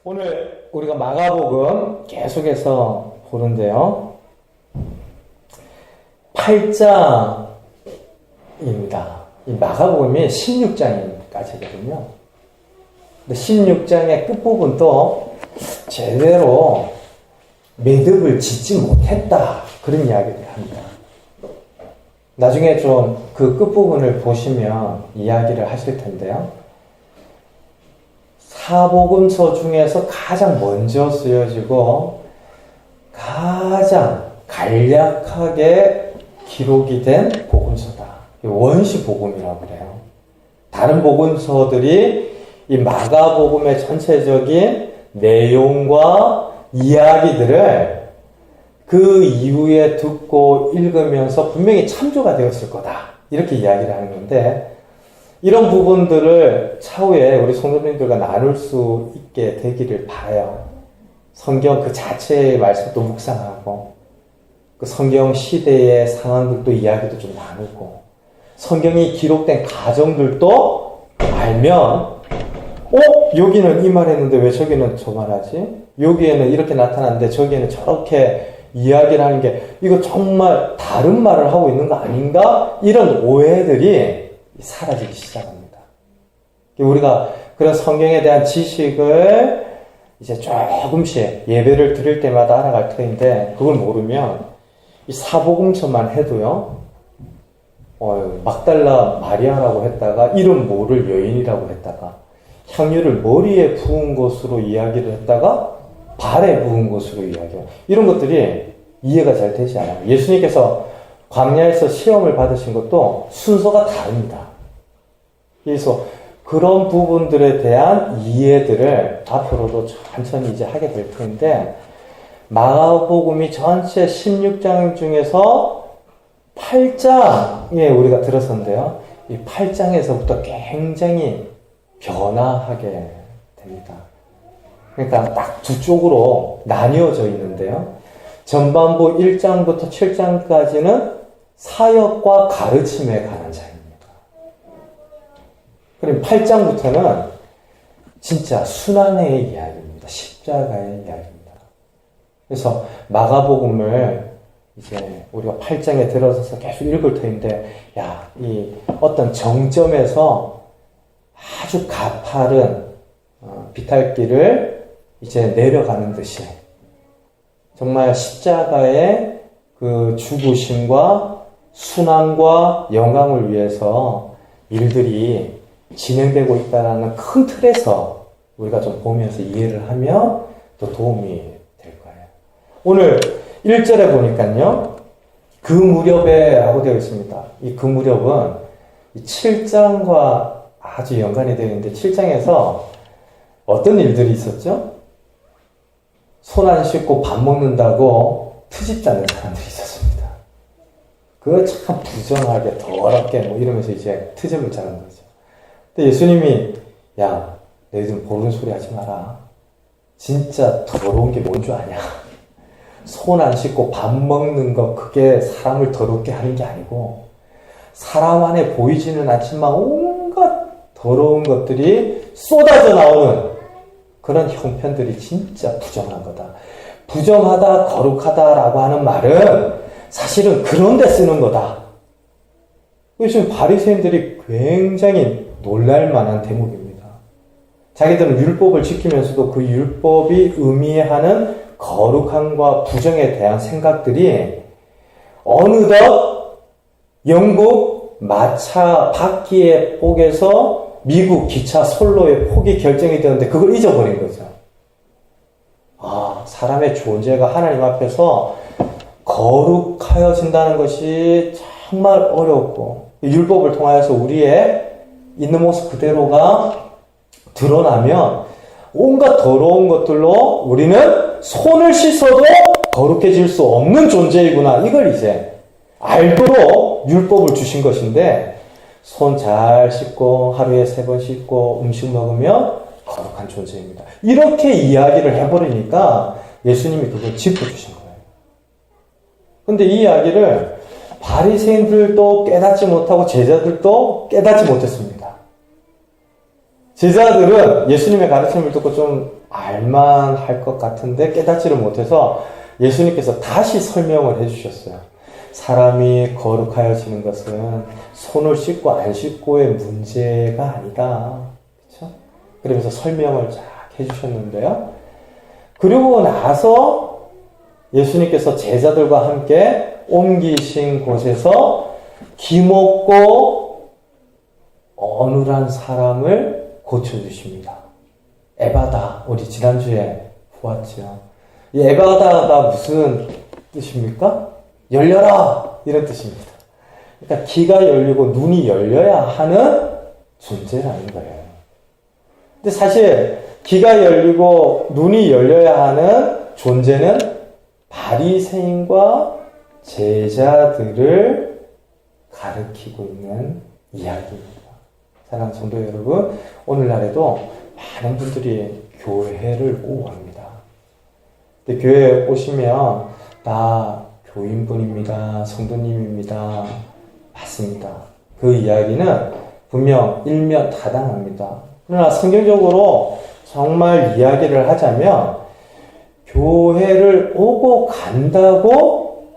오늘 우리가 마가복음 계속해서 보는데요. 8장입니다. 이 마가복음이 16장까지거든요. 근데 16장의 끝부분도 제대로 매듭을 짓지 못했다. 그런 이야기를 합니다. 나중에 좀 그 끝부분을 보시면 이야기를 하실 텐데요. 사복음서 중에서 가장 먼저 쓰여지고 가장 간략하게 기록이 된 복음서다. 원시 복음이라고 그래요. 다른 복음서들이 이 마가복음의 전체적인 내용과 이야기들을 그 이후에 듣고 읽으면서 분명히 참조가 되었을 거다. 이렇게 이야기를 하는 건데, 이런 부분들을 차후에 우리 성도님들과 나눌 수 있게 되기를 바라요. 성경 그 자체의 말씀도 묵상하고, 그 성경 시대의 상황들도 이야기도 좀 나누고, 성경이 기록된 가정들도 알면, 여기는 이 말 했는데 왜 저기는 저 말하지? 여기에는 이렇게 나타났는데 저기에는 저렇게 이야기를 하는 게, 이거 정말 다른 말을 하고 있는 거 아닌가? 이런 오해들이 사라지기 시작합니다. 우리가 그런 성경에 대한 지식을 이제 조금씩 예배를 드릴 때마다 알아갈 터인데, 그걸 모르면 이 사복음서만 해도요, 막달라 마리아라고 했다가 이름 모를 여인이라고 했다가 향유를 머리에 부은 것으로 이야기를 했다가 발에 부은 것으로 이야기해요. 이런 것들이 이해가 잘 되지 않아요. 예수님께서 광야에서 시험을 받으신 것도 순서가 다릅니다. 그래서 그런 부분들에 대한 이해들을 앞으로도 천천히 이제 하게 될 텐데, 마가복음이 전체 16장 중에서 8장에 우리가 들어섰는데요. 이 8장에서부터 굉장히 변화하게 됩니다. 그러니까 딱 두 쪽으로 나뉘어져 있는데요. 전반부 1장부터 7장까지는 사역과 가르침에 관한 장입니다. 그럼 8장부터는 진짜 순환의 이야기입니다. 십자가의 이야기입니다. 그래서 마가복음을 이제 우리가 8장에 들어서서 계속 읽을 터인데, 이 어떤 정점에서 아주 가파른 비탈길을 이제 내려가는 듯이 정말 십자가의 그 죽으심과 순환과 영광을 위해서 일들이 진행되고 있다는 큰 틀에서 우리가 좀 보면서 이해를 하면 또 도움이 될 거예요. 오늘 1절에 보니까요, 그 무렵에 라고 되어 있습니다. 이 그 무렵은 7장과 아주 연관이 되어 있는데, 7장에서 어떤 일들이 있었죠? 손 안 씻고 밥 먹는다고 트집 잡는 사람들이 있었습니다. 그거 참 부정하게 더럽게 이러면서 이제 트집을 잡는 거죠. 근데 예수님이, 너희들 모르는 소리 하지 마라. 진짜 더러운 게 뭔 줄 아냐? 손 안 씻고 밥 먹는 거, 그게 사람을 더럽게 하는 게 아니고, 사람 안에 보이지는 않지만 온갖 더러운 것들이 쏟아져 나오는 그런 형편들이 진짜 부정한 거다. 부정하다, 거룩하다라고 하는 말은 사실은 그런 데 쓰는 거다. 요즘 바리새인들이 굉장히 놀랄 만한 대목입니다. 자기들은 율법을 지키면서도 그 율법이 의미하는 거룩함과 부정에 대한 생각들이 어느덧 영국 마차 바퀴의 폭에서 미국 기차 선로의 폭이 결정이 되는데 그걸 잊어버린 거죠. 사람의 존재가 하나님 앞에서 거룩하여진다는 것이 정말 어렵고, 율법을 통하여서 우리의 있는 모습 그대로가 드러나면 온갖 더러운 것들로 우리는 손을 씻어도 거룩해질 수 없는 존재이구나, 이걸 이제 알도록 율법을 주신 것인데, 손 잘 씻고 하루에 3번 씻고 음식 먹으면 거룩한 존재입니다. 이렇게 이야기를 해버리니까 예수님이 그걸 짚어주신 거예요. 근데 이 이야기를 바리새인들도 깨닫지 못하고 제자들도 깨닫지 못했습니다. 제자들은 예수님의 가르침을 듣고 좀 알만할 것 같은데 깨닫지를 못해서 예수님께서 다시 설명을 해주셨어요. 사람이 거룩하여지는 것은 손을 씻고 안 씻고의 문제가 아니다. 그렇죠? 그러면서 설명을 쫙 해주셨는데요. 그리고 나서 예수님께서 제자들과 함께 옮기신 곳에서 기먹고 어눌한 사람을 고쳐주십니다. 에바다, 우리 지난주에 보았죠. 이 에바다가 무슨 뜻입니까? 열려라! 이런 뜻입니다. 그러니까 귀가 열리고 눈이 열려야 하는 존재라는 거예요. 근데 사실 귀가 열리고 눈이 열려야 하는 존재는 바리새인과 제자들을 가리키고 있는 이야기입니다. 사랑하는 성도 여러분, 오늘날에도 많은 분들이 교회를 오합니다. 근데 교회에 오시면 나 교인분입니다. 성도님입니다. 맞습니다. 그 이야기는 분명 일면타당합니다. 그러나 성경적으로 정말 이야기를 하자면 교회를 오고 간다고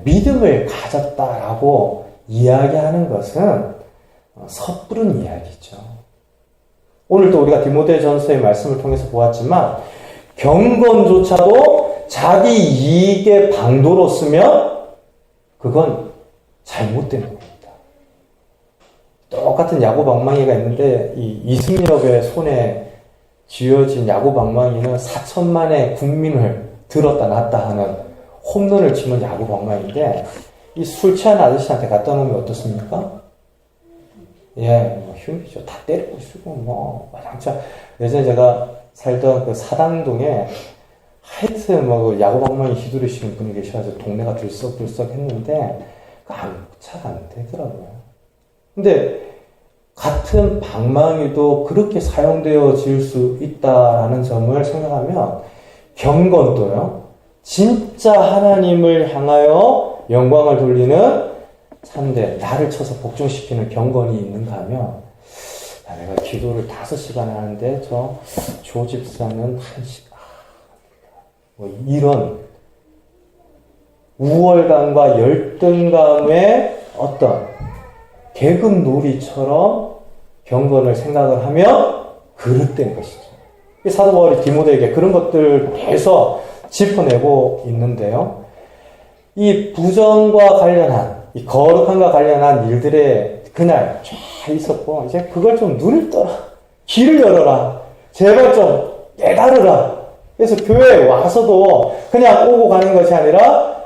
믿음을 가졌다라고 이야기하는 것은 섣부른 이야기죠. 오늘도 우리가 디모데전서의 말씀을 통해서 보았지만 경건조차도 자기 이익의 방도로 쓰면 그건 잘못된 겁니다. 똑같은 야구방망이가 있는데 이 이승엽의 손에 쥐어진 야구방망이는 4천만의 국민을 들었다 놨다 하는 홈런을 치는 야구방망이인데 이 술 취한 아저씨한테 갖다 놓으면 어떻습니까? 흉이죠. 다 때리고 쓰고 와장창. 예전에 제가 살던 그 사당동에 하여튼 야구방망이 휘두르시는 분이 계셔가지고 동네가 들썩들썩 했는데 잘 안 되더라고요. 근데 같은 방망이도 그렇게 사용되어질 수 있다라는 점을 생각하면 경건도요. 진짜 하나님을 향하여 영광을 돌리는 참된 나를 쳐서 복종시키는 경건이 있는가 하면 내가 기도를 5시간 하는데 조 집사는 1시간 이런 우월감과 열등감의 어떤 계급놀이처럼 경건을 생각을 하면 그릇된 것이죠. 사도 바울이 디모데에게 그런 것들에서 짚어내고 있는데요. 이 부정과 관련한, 이 거룩함과 관련한 일들에 그날 쫙 있었고, 이제 그걸 좀 눈을 떠라. 귀를 열어라. 제발 좀 깨달으라. 그래서 교회에 와서도 그냥 오고 가는 것이 아니라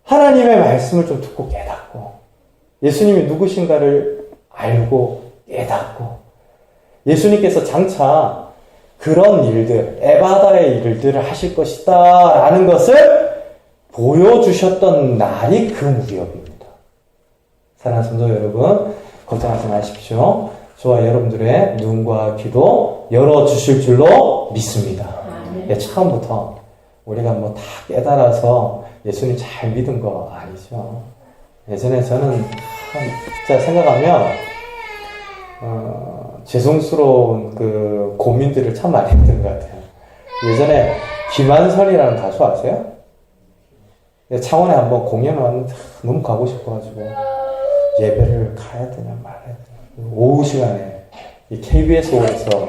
하나님의 말씀을 좀 듣고 깨닫고, 예수님이 누구신가를 알고 깨닫고, 예수님께서 장차 그런 일들, 에바다의 일들을 하실 것이다 라는 것을 보여주셨던 날이 그 무렵입니다. 사랑하는 성도 여러분, 걱정하지 마십시오. 저와 여러분들의 눈과 귀도 열어주실 줄로 믿습니다. 처음부터 우리가 다 깨달아서 예수님 잘 믿은 거 아니죠. 예전에 저는 진짜 생각하면 죄송스러운 그 고민들을 참 많이 했던 것 같아요. 예전에 김한선이라는 가수 아세요? 창원에 한번 공연 왔는데 너무 가고 싶어가지고 예배를 가야 되냐 말아야 되냐 오후 시간에 이 KBS에서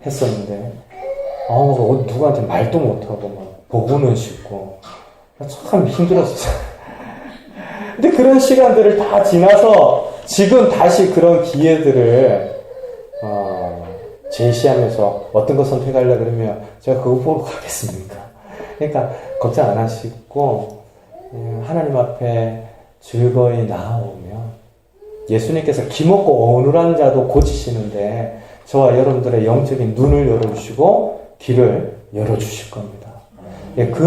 했었는데 누구한테 말도 못하고 보고는 싶고 참 힘들었어요. 근데 그런 시간들을 다 지나서 지금 다시 그런 기회들을 제시하면서 어떤 거 선택하려고 그러면 제가 그거 보러 가겠습니까? 그러니까 걱정 안 하시고 하나님 앞에 즐거이 나아오면 예수님께서 기먹고 어눌한 자도 고치시는데 저와 여러분들의 영적인 눈을 열어주시고 귀를 열어주실 겁니다. 그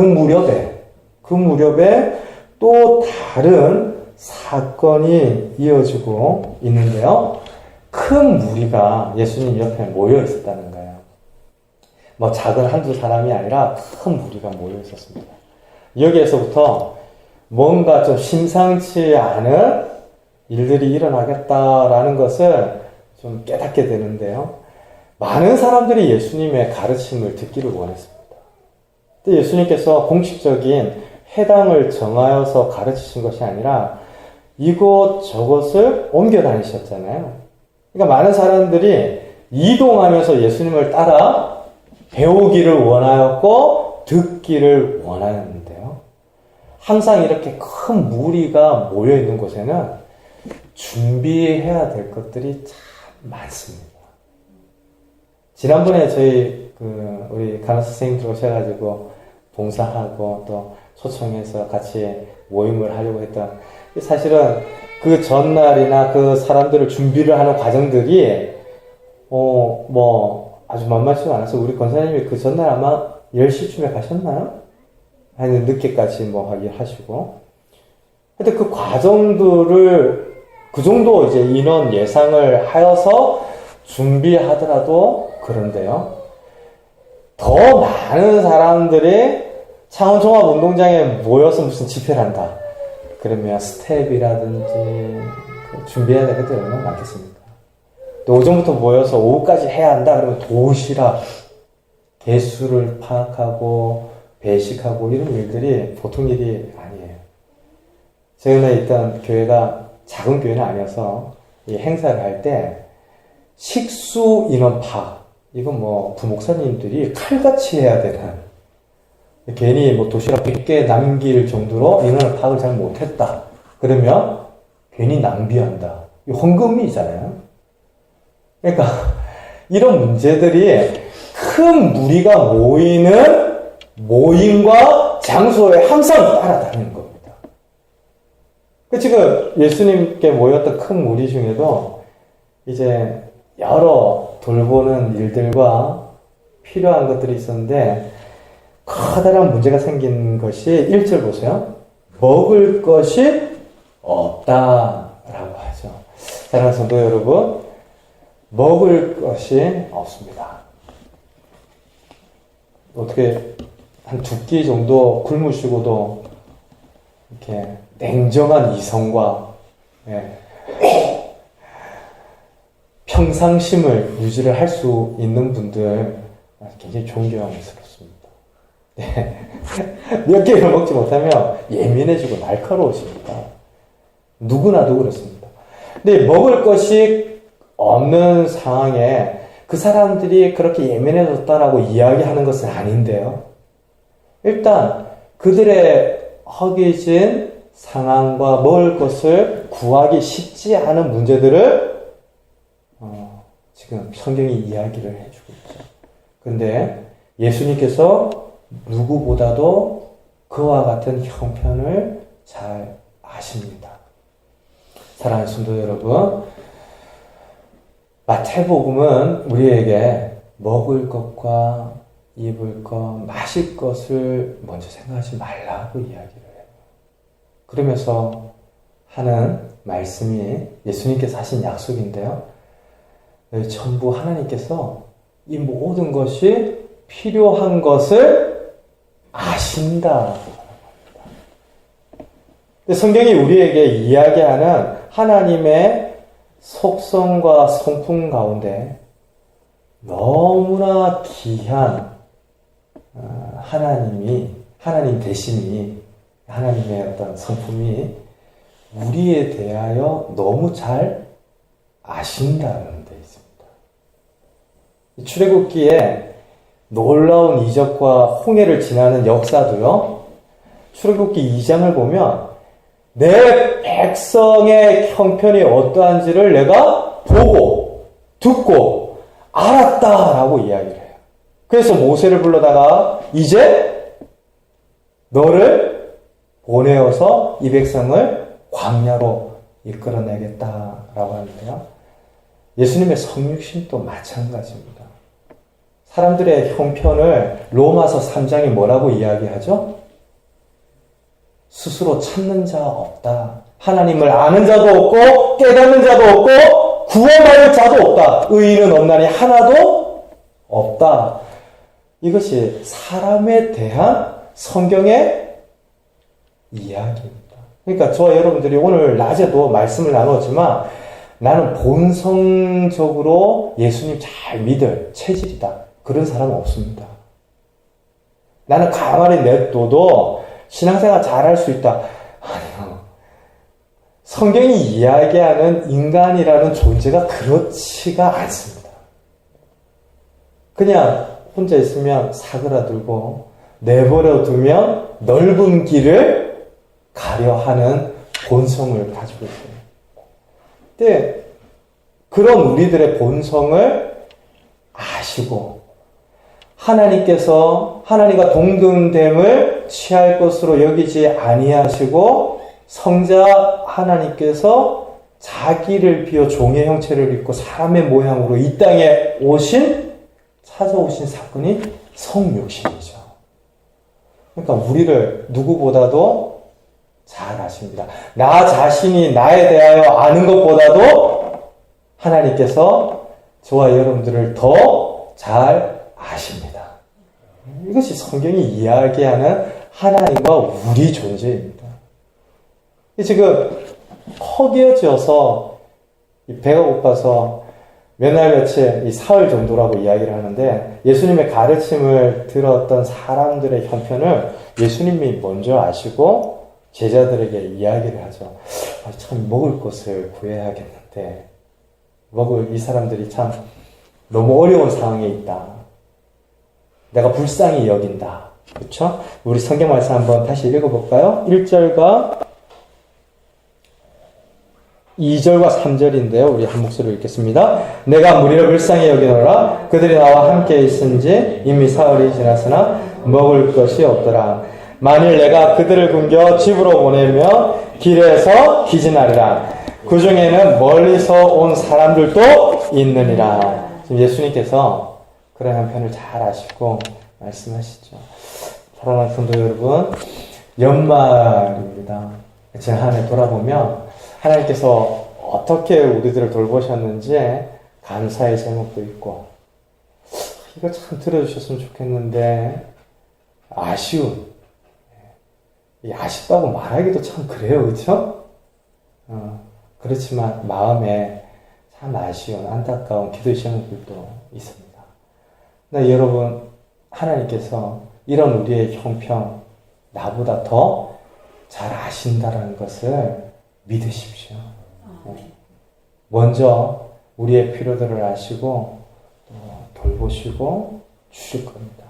무렵에 또 다른 사건이 이어지고 있는데요. 큰 무리가 예수님 옆에 모여 있었다는 거예요. 작은 한두 사람이 아니라 큰 무리가 모여 있었습니다. 여기에서부터 뭔가 좀 심상치 않은 일들이 일어나겠다라는 것을 좀 깨닫게 되는데요. 많은 사람들이 예수님의 가르침을 듣기를 원했습니다. 근데 예수님께서 공식적인 회당을 정하여서 가르치신 것이 아니라 이곳저곳을 옮겨 다니셨잖아요. 그러니까 많은 사람들이 이동하면서 예수님을 따라 배우기를 원하였고 듣기를 원하였는데요. 항상 이렇게 큰 무리가 모여 있는 곳에는 준비해야 될 것들이 참 많습니다. 지난번에 저희 우리 간호 선생님들 오셔가지고 봉사하고 또 초청해서 같이 모임을 하려고 했던, 사실은 그 전날이나 그 사람들을 준비를 하는 과정들이 아주 만만치가 않아서 우리 권사님이 그 전날 아마 10시쯤에 가셨나요? 아니 늦게까지 하시고. 근데 그 과정들을 그 정도 이제 인원 예상을 하여서 준비하더라도 그런데요. 더 많은 사람들이 창원 종합운동장에 모여서 무슨 집회를 한다. 그러면 스텝이라든지 준비해야 될 것들이 얼마나 많겠습니까? 또 오전부터 모여서 오후까지 해야 한다. 그러면 도시락, 개수를 파악하고 배식하고 이런 일들이 보통 일이 아니에요. 저희가 있던 교회가 작은 교회는 아니어서 이 행사를 할 때 식수 인원 파악, 이건 부목사님들이 칼같이 해야 되는, 괜히 도시락 100개 남길 정도로 인원을 파악을 잘 못했다. 그러면 괜히 낭비한다. 이 헌금이잖아요. 그러니까 이런 문제들이 큰 무리가 모이는 모임과 장소에 항상 따라다니는 겁니다. 지금 예수님께 모였던 큰 무리 중에도 이제 여러 돌보는 일들과 필요한 것들이 있었는데 커다란 문제가 생긴 것이 1절 보세요. 먹을 것이 없다라고 하죠. 사랑하는 성도 여러분, 먹을 것이 없습니다. 어떻게 한 2끼 정도 굶으시고도 이렇게 냉정한 이성과 평상심을 유지를 할 수 있는 분들 굉장히 존경스럽습니다. 몇 개를 먹지 못하면 예민해지고 날카로우십니다. 누구나도 그렇습니다. 근데 먹을 것이 없는 상황에 그 사람들이 그렇게 예민해졌다라고 이야기하는 것은 아닌데요. 일단 그들의 허기진 상황과 먹을 것을 구하기 쉽지 않은 문제들을 지금 성경이 이야기를 해주고 있죠. 근데 예수님께서 누구보다도 그와 같은 형편을 잘 아십니다. 사랑하는 성도 여러분, 마태복음은 우리에게 먹을 것과 입을 것, 마실 것을 먼저 생각하지 말라고 이야기를 해요. 그러면서 하는 말씀이 예수님께서 하신 약속인데요. 전부 하나님께서 이 모든 것이 필요한 것을 아신다. 성경이 우리에게 이야기하는 하나님의 속성과 성품 가운데 너무나 귀한 하나님 대신이, 하나님의 어떤 성품이 우리에 대하여 너무 잘 아신다는 데 있습니다. 출애굽기에 놀라운 이적과 홍해를 지나는 역사도요, 출애굽기 2장을 보면 내 백성의 형편이 어떠한지를 내가 보고 듣고 알았다라고 이야기를 해요. 그래서 모세를 불러다가 이제 너를 보내어서 이 백성을 광야로 이끌어내겠다라고 하는데요. 예수님의 성육신도 마찬가지입니다. 사람들의 형편을 로마서 3장이 뭐라고 이야기하죠? 스스로 찾는 자 없다. 하나님을 아는 자도 없고 깨닫는 자도 없고 구원받을 자도 없다. 의인은 없나니 하나도 없다. 이것이 사람에 대한 성경의 이야기입니다. 그러니까 저와 여러분들이 오늘 낮에도 말씀을 나누었지만 나는 본성적으로 예수님 잘 믿을 체질이다. 그런 사람은 없습니다. 나는 가만히 냅둬도 신앙생활 잘할 수 있다. 아니요. 성경이 이야기하는 인간이라는 존재가 그렇지가 않습니다. 그냥 혼자 있으면 사그라들고 내버려 두면 넓은 길을 가려 하는 본성을 가지고 있어요. 근데 그런 우리들의 본성을 아시고 하나님께서 하나님과 동등됨을 취할 것으로 여기지 아니하시고 성자 하나님께서 자기를 비워 종의 형체를 입고 사람의 모양으로 이 땅에 찾아오신 사건이 성육신이죠. 그러니까 우리를 누구보다도 잘 아십니다. 나 자신이 나에 대하여 아는 것보다도 하나님께서 저와 여러분들을 더 잘 아십니다. 이것이 성경이 이야기하는 하나님과 우리 존재입니다. 지금 허기어져서 배가 고파서 몇 날 며칠 이 사흘 정도라고 이야기를 하는데 예수님의 가르침을 들었던 사람들의 형편을 예수님이 먼저 아시고 제자들에게 이야기를 하죠. 참 먹을 것을 구해야겠는데 이 사람들이 참 너무 어려운 상황에 있다. 내가 불쌍히 여긴다. 그렇죠? 우리 성경 말씀 한번 다시 읽어볼까요? 1절과 2절과 3절인데요. 우리 한 목소리로 읽겠습니다. 내가 무리를 불쌍히 여기노라. 그들이 나와 함께 있은지 이미 사흘이 지났으나 먹을 것이 없더라. 만일 내가 그들을 굶겨 집으로 보내면 길에서 기진하리라. 그 중에는 멀리서 온 사람들도 있느니라. 지금 예수님께서 그런 한편을 잘 아시고 말씀하시죠. 사랑하는 성도 여러분, 연말입니다. 지난 한 해 돌아보면 하나님께서 어떻게 우리들을 돌보셨는지 감사의 제목도 있고 이거 참 들어주셨으면 좋겠는데 아쉬운 아쉽다고 말하기도 참 그래요. 그렇죠? 그렇지만 마음에 참 아쉬운 안타까운 기도의 제목들도 있습니다. 근데 여러분 하나님께서 이런 우리의 형편 나보다 더 잘 아신다라는 것을 믿으십시오. 먼저 우리의 필요들을 아시고 돌보시고 주실 겁니다.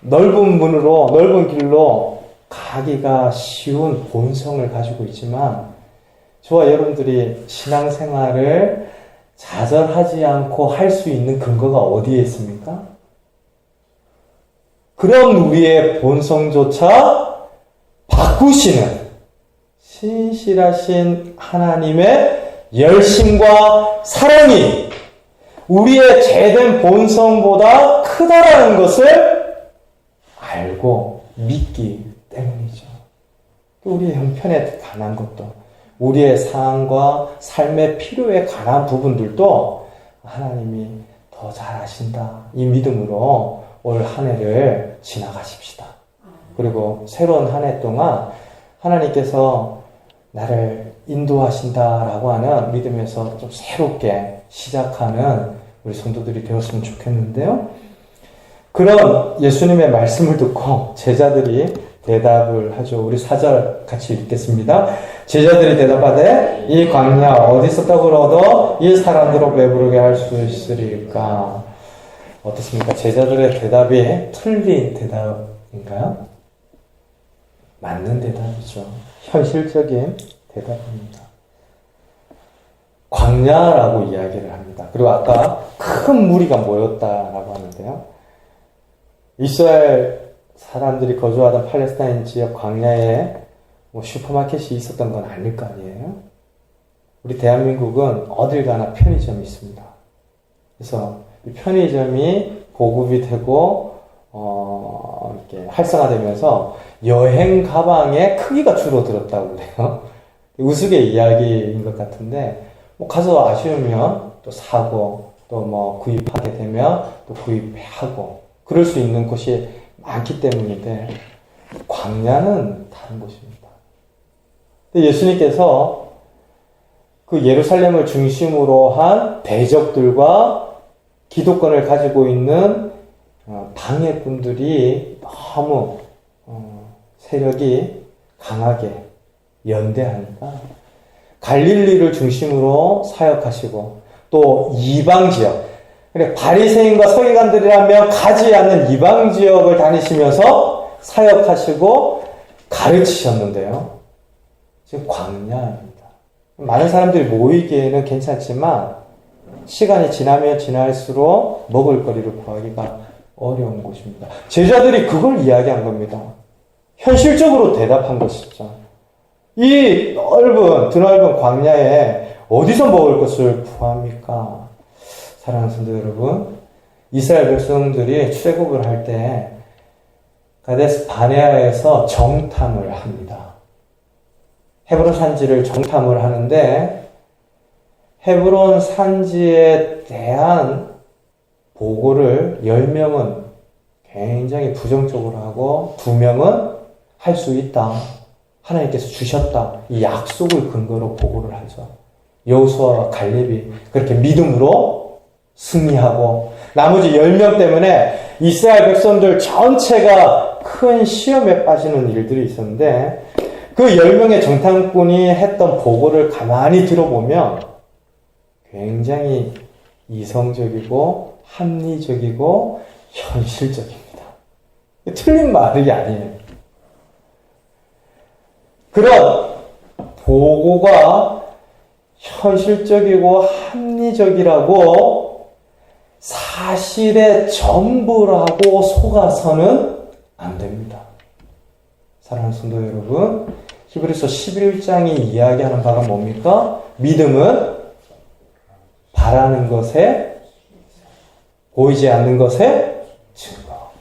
넓은 문으로 넓은 길로 가기가 쉬운 본성을 가지고 있지만 저와 여러분들이 신앙생활을 좌절하지 않고 할 수 있는 근거가 어디에 있습니까? 그런 우리의 본성조차 바꾸시는 신실하신 하나님의 열심과 사랑이 우리의 죄된 본성보다 크다라는 것을 알고 믿기 때문이죠. 또 우리의 형편에 관한 것도 우리의 상황과 삶의 필요에 관한 부분들도 하나님이 더 잘 아신다. 이 믿음으로 올 한 해를 지나가십시다. 그리고 새로운 한 해 동안 하나님께서 나를 인도하신다라고 하는 믿음에서 좀 새롭게 시작하는 우리 성도들이 되었으면 좋겠는데요. 그런 예수님의 말씀을 듣고 제자들이 대답을 하죠. 우리 4절 같이 읽겠습니다. 제자들이 대답하되 이 광야 어디서 떡을 얻어 이 사람들을 배부르게 할 수 있으리까? 어떻습니까? 제자들의 대답이 틀린 대답인가요? 맞는 대답이죠. 현실적인 대답입니다. 광야라고 이야기를 합니다. 그리고 아까 큰 무리가 모였다라고 하는데요. 이스라엘 사람들이 거주하던 팔레스타인 지역 광야에 슈퍼마켓이 있었던 건 아닐 거 아니에요? 우리 대한민국은 어딜 가나 편의점이 있습니다. 그래서 이 편의점이 보급이 되고 이렇게 활성화되면서 여행 가방의 크기가 줄어들었다고 그래요. 우스개 이야기인 것 같은데 가서 아쉬우면 또 사고 또 구입하게 되면 또 구입하고 그럴 수 있는 곳이 많기 때문인데 광야는 다른 곳입니다. 근데 예수님께서 그 예루살렘을 중심으로 한 대적들과 기득권을 가지고 있는 방해꾼들이 너무 세력이 강하게 연대하니까 갈릴리를 중심으로 사역하시고 또 이방 지역, 바리새인과 서기관들이라면 가지 않는 이방 지역을 다니시면서 사역하시고 가르치셨는데요. 지금 광야입니다. 많은 사람들이 모이기에는 괜찮지만 시간이 지나면 지날수록 먹을거리를 구하기가 어려운 곳입니다. 제자들이 그걸 이야기한 겁니다. 현실적으로 대답한 것이죠. 이 드넓은 광야에 어디서 먹을 것을 구합니까? 사랑하는 성도 여러분, 이스라엘 백성들이 출애굽을 할 때 가데스 바네아에서 정탐을 합니다. 헤브론 산지를 정탐을 하는데 헤브론 산지에 대한 보고를 10명은 굉장히 부정적으로 하고 2명은 할 수 있다. 하나님께서 주셨다. 이 약속을 근거로 보고를 하죠. 여호수아와 갈렙이 그렇게 믿음으로 승리하고 나머지 10명 때문에 이스라엘 백성들 전체가 큰 시험에 빠지는 일들이 있었는데 그 10명의 정탐꾼이 했던 보고를 가만히 들어보면 굉장히 이성적이고 합리적이고 현실적입니다. 틀린 말이 아니에요. 그런 보고가 현실적이고 합리적이라고 사실의 전부라고 속아서는 안 됩니다. 사랑하는 성도 여러분, 히브리서 11장이 이야기하는 바가 뭡니까? 믿음은 바라는 것에 보이지 않는 것에 증거.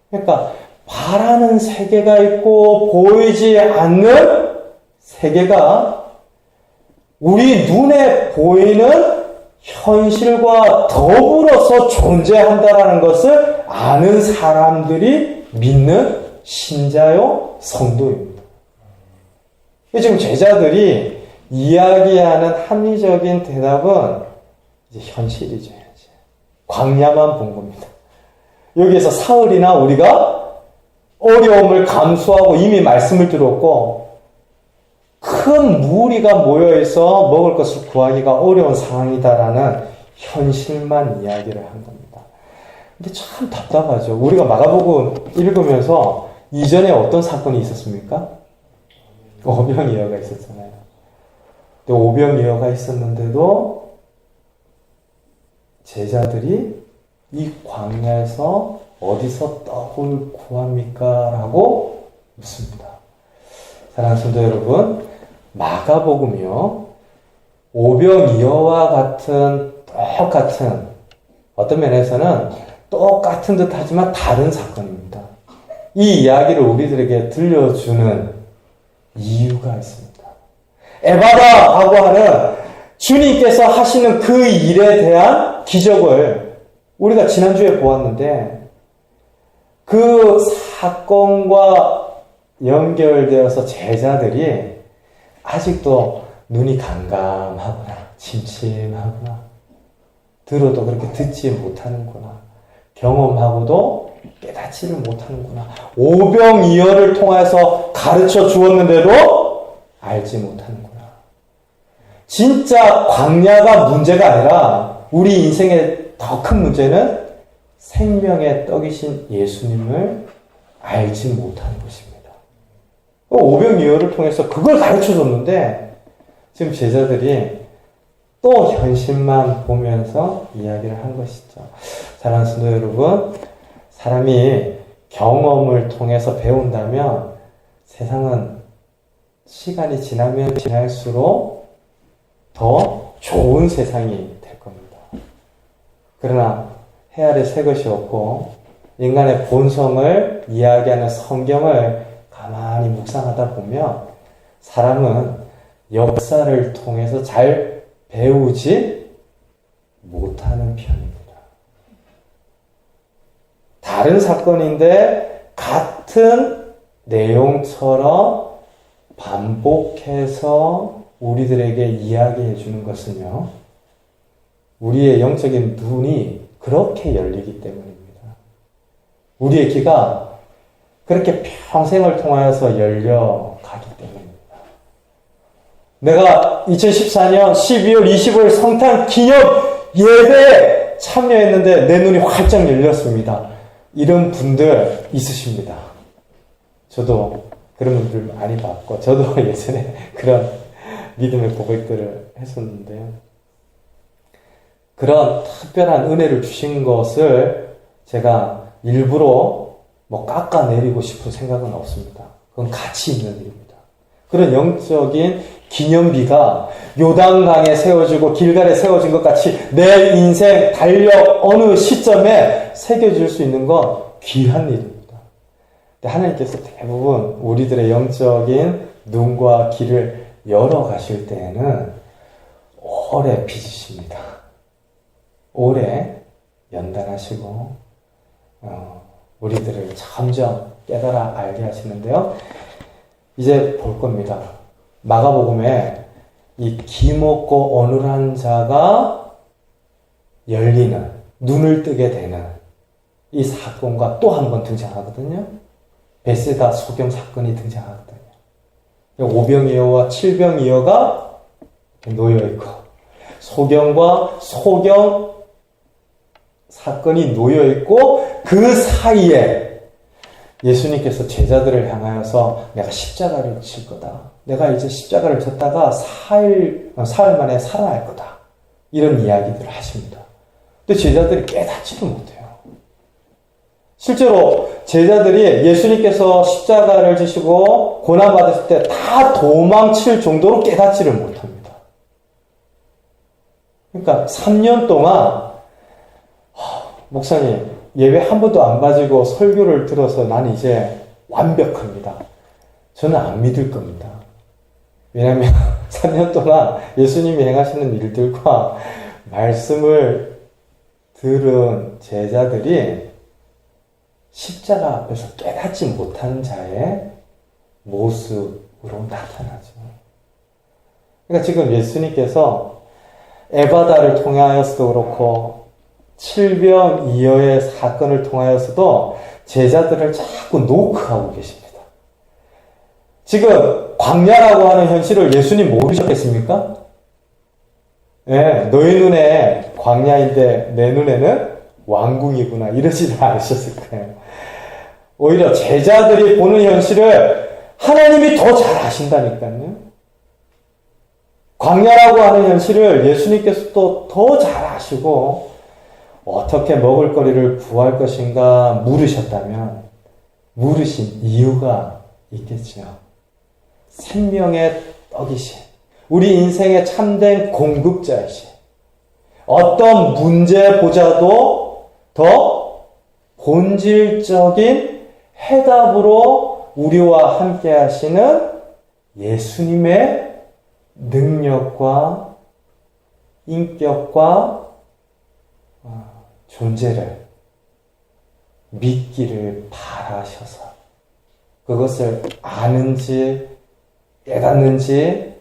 그러니까 바라는 세계가 있고 보이지 않는 세계가 우리 눈에 보이는 현실과 더불어서 존재한다라는 것을 아는 사람들이 믿는 신자요 성도입니다. 지금 제자들이 이야기하는 합리적인 대답은 이제 현실이죠. 광야만 본 겁니다. 여기에서 사흘이나 우리가 어려움을 감수하고 이미 말씀을 들었고 큰 무리가 모여있어 먹을 것을 구하기가 어려운 상황이다라는 현실만 이야기를 한 겁니다. 근데 참 답답하죠. 우리가 마가복음 읽으면서 이전에 어떤 사건이 있었습니까? 오병이어가 있었잖아요. 근데 오병이어가 있었는데도 제자들이 이 광야에서 어디서 떡을 구합니까? 라고 묻습니다. 사랑하는 성도 여러분, 마가복음이요, 오병이어와 같은 똑같은 어떤 면에서는 똑같은 듯 하지만 다른 사건입니다. 이 이야기를 우리들에게 들려주는 이유가 있습니다. 에바다 하고 하는 주님께서 하시는 그 일에 대한 기적을 우리가 지난주에 보았는데 그 사건과 연결되어서 제자들이 아직도 눈이 감감하구나, 침침하구나, 들어도 그렇게 듣지 못하는구나, 경험하고도 깨닫지를 못하는구나, 오병이어를 통해서 가르쳐 주었는데도 알지 못하는구나. 진짜 광야가 문제가 아니라 우리 인생의 더 큰 문제는 생명의 떡이신 예수님을 알지 못하는 것입니다. 오병이어를 통해서 그걸 가르쳐 줬는데 지금 제자들이 또 현실만 보면서 이야기를 한 것이죠. 사랑하는 성도 여러분, 사람이 경험을 통해서 배운다면 세상은 시간이 지나면 지날수록 더 좋은 세상이 될 겁니다. 그러나 해 아래 새 것이 없고 인간의 본성을 이야기하는 성경을 가만히 묵상하다 보면 사람은 역사를 통해서 잘 배우지 못하는 편입니다. 다른 사건인데 같은 내용처럼 반복해서 우리들에게 이야기해 주는 것은요, 우리의 영적인 눈이 그렇게 열리기 때문입니다. 우리의 귀가 그렇게 평생을 통하여서 열려가기 때문입니다. 내가 2014년 12월 25일 성탄 기념 예배에 참여했는데 내 눈이 활짝 열렸습니다. 이런 분들 있으십니다. 저도 그런 분들 많이 봤고, 저도 예전에 그런 믿음의 고백들을 했었는데요. 그런 특별한 은혜를 주신 것을 제가 일부러 깎아내리고 싶은 생각은 없습니다. 그건 가치 있는 일입니다. 그런 영적인 기념비가 요단강에 세워지고 길갈에 세워진 것 같이 내 인생 달력 어느 시점에 새겨질 수 있는 건 귀한 일입니다. 근데 하나님께서 대부분 우리들의 영적인 눈과 귀를 열어가실 때에는 오래 빚으십니다. 오래 연단하시고 우리들을 점점 깨달아 알게 하시는데요. 이제 볼 겁니다. 마가복음에 이 기먹고 어눌한 자가 열리는, 눈을 뜨게 되는 이 사건과 또 한 번 등장하거든요. 베세다 소경 사건이 등장하거든요. 오병이어와 칠병이어가 놓여있고, 소경과 소경 사건이 놓여있고, 그 사이에 예수님께서 제자들을 향하여서 내가 십자가를 칠 거다. 내가 이제 십자가를 졌다가 사흘 만에 살아날 거다. 이런 이야기들을 하십니다. 근데 제자들이 깨닫지도 못해요. 실제로 제자들이 예수님께서 십자가를 지시고 고난받으실 때 다 도망칠 정도로 깨닫지를 못합니다. 그러니까 3년 동안 목사님 예배 한 번도 안 가지고 설교를 들어서 나는 이제 완벽합니다. 저는 안 믿을 겁니다. 왜냐하면 3년 동안 예수님이 행하시는 일들과 말씀을 들은 제자들이 십자가 앞에서 깨닫지 못한 자의 모습으로 나타나죠. 그러니까 지금 예수님께서 에바다를 통하여서도 그렇고 칠병이어의 사건을 통하여서도 제자들을 자꾸 노크하고 계십니다. 지금 광야라고 하는 현실을 예수님 모르셨겠습니까? 네, 너희 눈에 광야인데 내 눈에는 왕궁이구나 이러지는 않으셨을 거예요. 오히려 제자들이 보는 현실을 하나님이 더 잘 아신다니까요. 광야라고 하는 현실을 예수님께서도 더 잘 아시고 어떻게 먹을거리를 구할 것인가 물으셨다면 물으신 이유가 있겠죠. 생명의 떡이신, 우리 인생의 참된 공급자이신, 어떤 문제보다도 더 본질적인 해답으로 우리와 함께 하시는 예수님의 능력과 인격과 존재를 믿기를 바라셔서 그것을 아는지 깨닫는지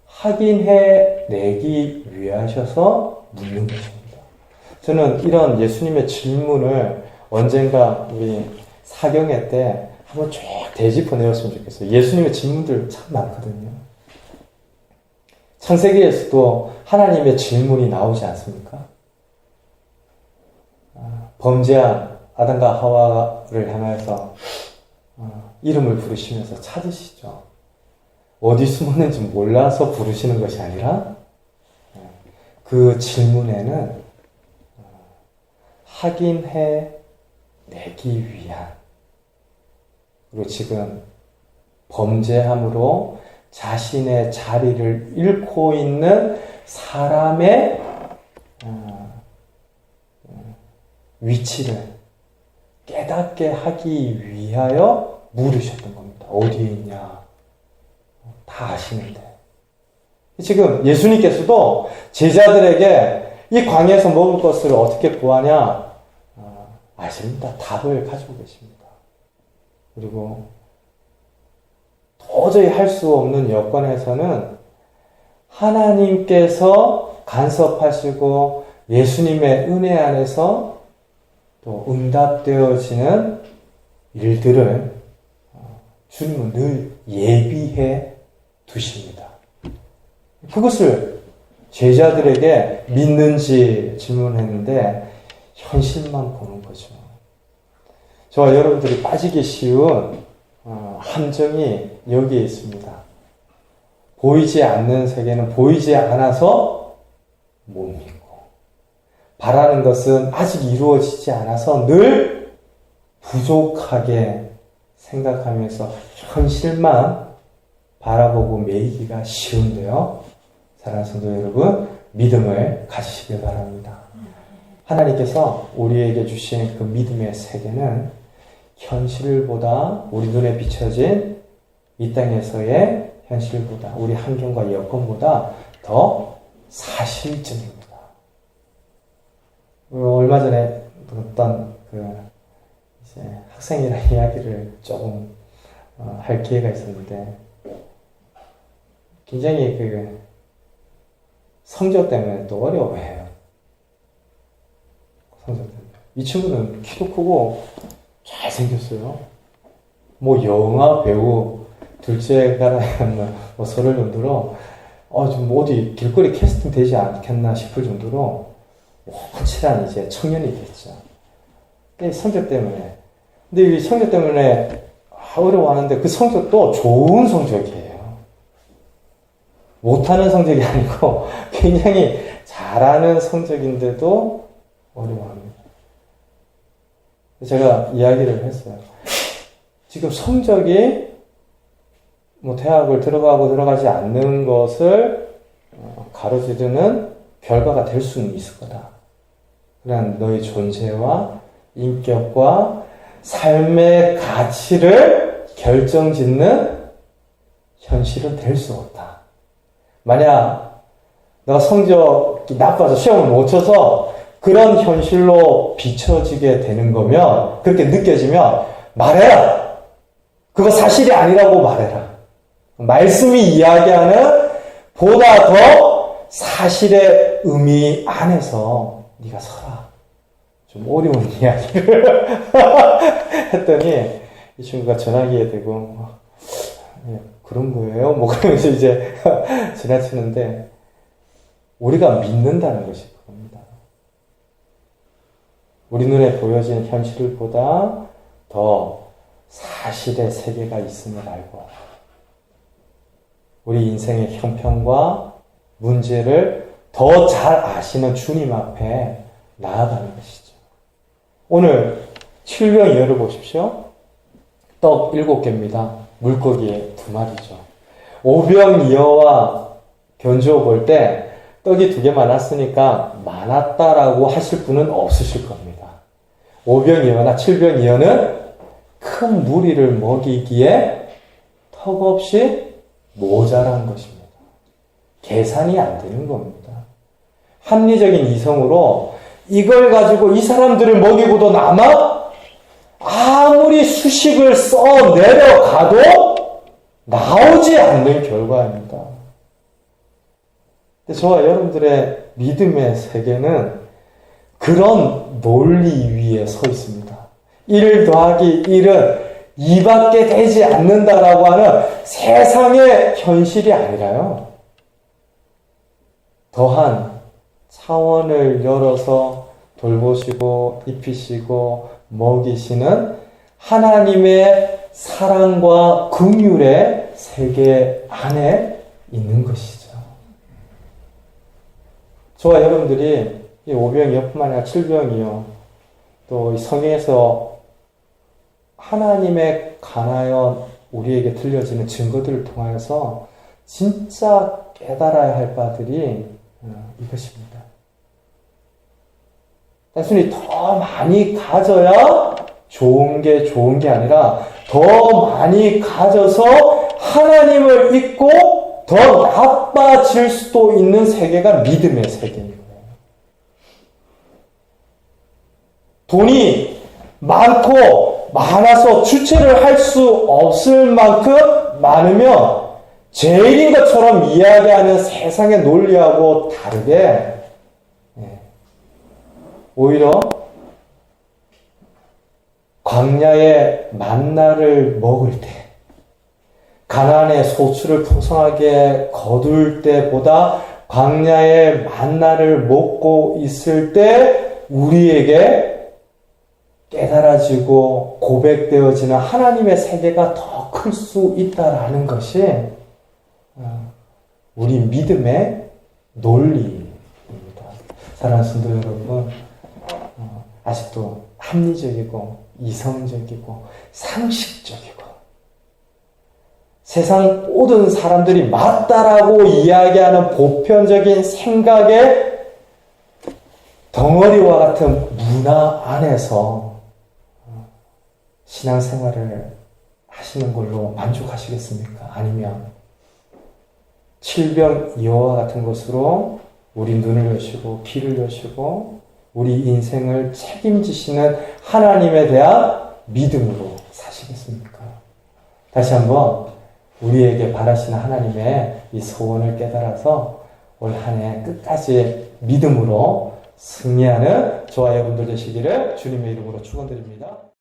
확인해 내기 위하셔서 묻는 것입니다. 저는 이런 예수님의 질문을 언젠가 우리 사경회 때 한번 쭉 되짚어 내었으면 좋겠어요. 예수님의 질문들 참 많거든요. 창세기에서도 하나님의 질문이 나오지 않습니까? 범죄한 아담과 하와를 향해서 이름을 부르시면서 찾으시죠. 어디 숨었는지 몰라서 부르시는 것이 아니라 그 질문에는 확인해 내기 위한, 그리고 지금 범죄함으로 자신의 자리를 잃고 있는 사람의 위치를 깨닫게 하기 위하여 물으셨던 겁니다. 어디에 있냐? 다 아시는데. 지금 예수님께서도 제자들에게 이 광야에서 먹을 것을 어떻게 구하냐? 아십니다. 답을 가지고 계십니다. 그리고 도저히 할 수 없는 여건에서는 하나님께서 간섭하시고 예수님의 은혜 안에서 또 응답되어지는 일들을 주님은 늘 예비해 두십니다. 그것을 제자들에게 믿는지 질문했는데 현실만 보는 거죠. 저와 여러분들이 빠지기 쉬운 함정이 여기에 있습니다. 보이지 않는 세계는 보이지 않아서 못 믿고, 바라는 것은 아직 이루어지지 않아서 늘 부족하게 생각하면서 현실만 바라보고 매이기가 쉬운데요. 사랑하는 성도 여러분, 믿음을 가지시길 바랍니다. 하나님께서 우리에게 주신 그 믿음의 세계는 현실보다, 우리 눈에 비춰진 이 땅에서의 현실보다, 우리 환경과 여건보다 더 사실적입니다. 얼마 전에 어떤 이제 학생이랑 이야기를 조금 할 기회가 있었는데, 굉장히 성적 때문에 또 어려워해요. 성적 때문에. 이 친구는 키도 크고 잘생겼어요. 뭐 영화 배우 둘째가 뭐 서를 정도로 좀 어디 길거리 캐스팅 되지 않겠나 싶을 정도로 확실한 이제 청년이 됐죠. 근데 성적 때문에. 근데 이 성적 때문에 어려워하는데 그 성적도 좋은 성적이에요. 못하는 성적이 아니고 굉장히 잘하는 성적인데도 어려워합니다. 제가 이야기를 했어요. 지금 성적이 뭐 대학을 들어가고 들어가지 않는 것을 가로지르는 결과가 될 수는 있을 거다. 그러나 너의 존재와 인격과 삶의 가치를 결정짓는 현실은 될 수 없다. 만약 너가 성적이 나빠서 시험을 못 쳐서 그런 현실로 비춰지게 되는 거면, 그렇게 느껴지면 말해라. 그거 사실이 아니라고 말해라. 말씀이 이야기하는 보다 더 사실의 의미 안에서 네가 서라. 좀 어려운 이야기를 했더니 이 친구가 전화기에 대고 그런 거예요? 뭐 그러면서 이제 지나치는데, 우리가 믿는다는 것이 그겁니다. 우리 눈에 보여진 현실보다 더 사실의 세계가 있음을 알고 우리 인생의 형편과 문제를 더 잘 아시는 주님 앞에 나아가는 것이죠. 오늘 칠병 열어보십시오. 떡 7개입니다. 물고기 2마리죠. 오병이어와 견주어 볼 때 떡이 2개 많았으니까 많았다라고 하실 분은 없으실 겁니다. 오병이어나 칠병이어는 큰 무리를 먹이기에 턱없이 모자란 것입니다. 계산이 안 되는 겁니다. 합리적인 이성으로 이걸 가지고 이 사람들을 먹이고도 남아? 아무리 수식을 써 내려가도 나오지 않는 결과입니다. 근데 저와 여러분들의 믿음의 세계는 그런 논리 위에 서 있습니다. 1 더하기 1은 2밖에 되지 않는다라고 하는 세상의 현실이 아니라요. 더한 차원을 열어서 돌보시고 입히시고 먹이시는 하나님의 사랑과 긍휼의 세계 안에 있는 것이죠. 저와 여러분들이 이 오병이어뿐만 아니라 칠병이어, 또 이 성경에서 하나님에 관하여 우리에게 들려지는 증거들을 통하여서 진짜 깨달아야 할 바들이 이것입니다. 단순히 더 많이 가져야 좋은 게 아니라 더 많이 가져서 하나님을 잊고 더 나빠질 수도 있는 세계가 믿음의 세계인 거예요. 돈이 많고 많아서 주체를 할 수 없을 만큼 많으면 죄인인 것처럼 이야기하는 세상의 논리하고 다르게 오히려 광야의 만나를 먹을 때, 가나안의 소출을 풍성하게 거둘 때보다 광야의 만나를 먹고 있을 때 우리에게 깨달아지고 고백되어지는 하나님의 세계가 더 클 수 있다라는 것이 우리 믿음의 논리입니다. 사랑하는 성도 여러분, 아직도 합리적이고 이성적이고 상식적이고 세상 모든 사람들이 맞다라고 이야기하는 보편적인 생각의 덩어리와 같은 문화 안에서 신앙생활을 하시는 걸로 만족하시겠습니까? 아니면 칠병이어와 같은 것으로 우리 눈을 여시고 귀를 여시고 우리 인생을 책임지시는 하나님에 대한 믿음으로 사시겠습니까? 다시 한번 우리에게 바라시는 하나님의 이 소원을 깨달아서 올 한 해 끝까지 믿음으로 승리하는 저와 여러분들 되시기를 주님의 이름으로 축원드립니다.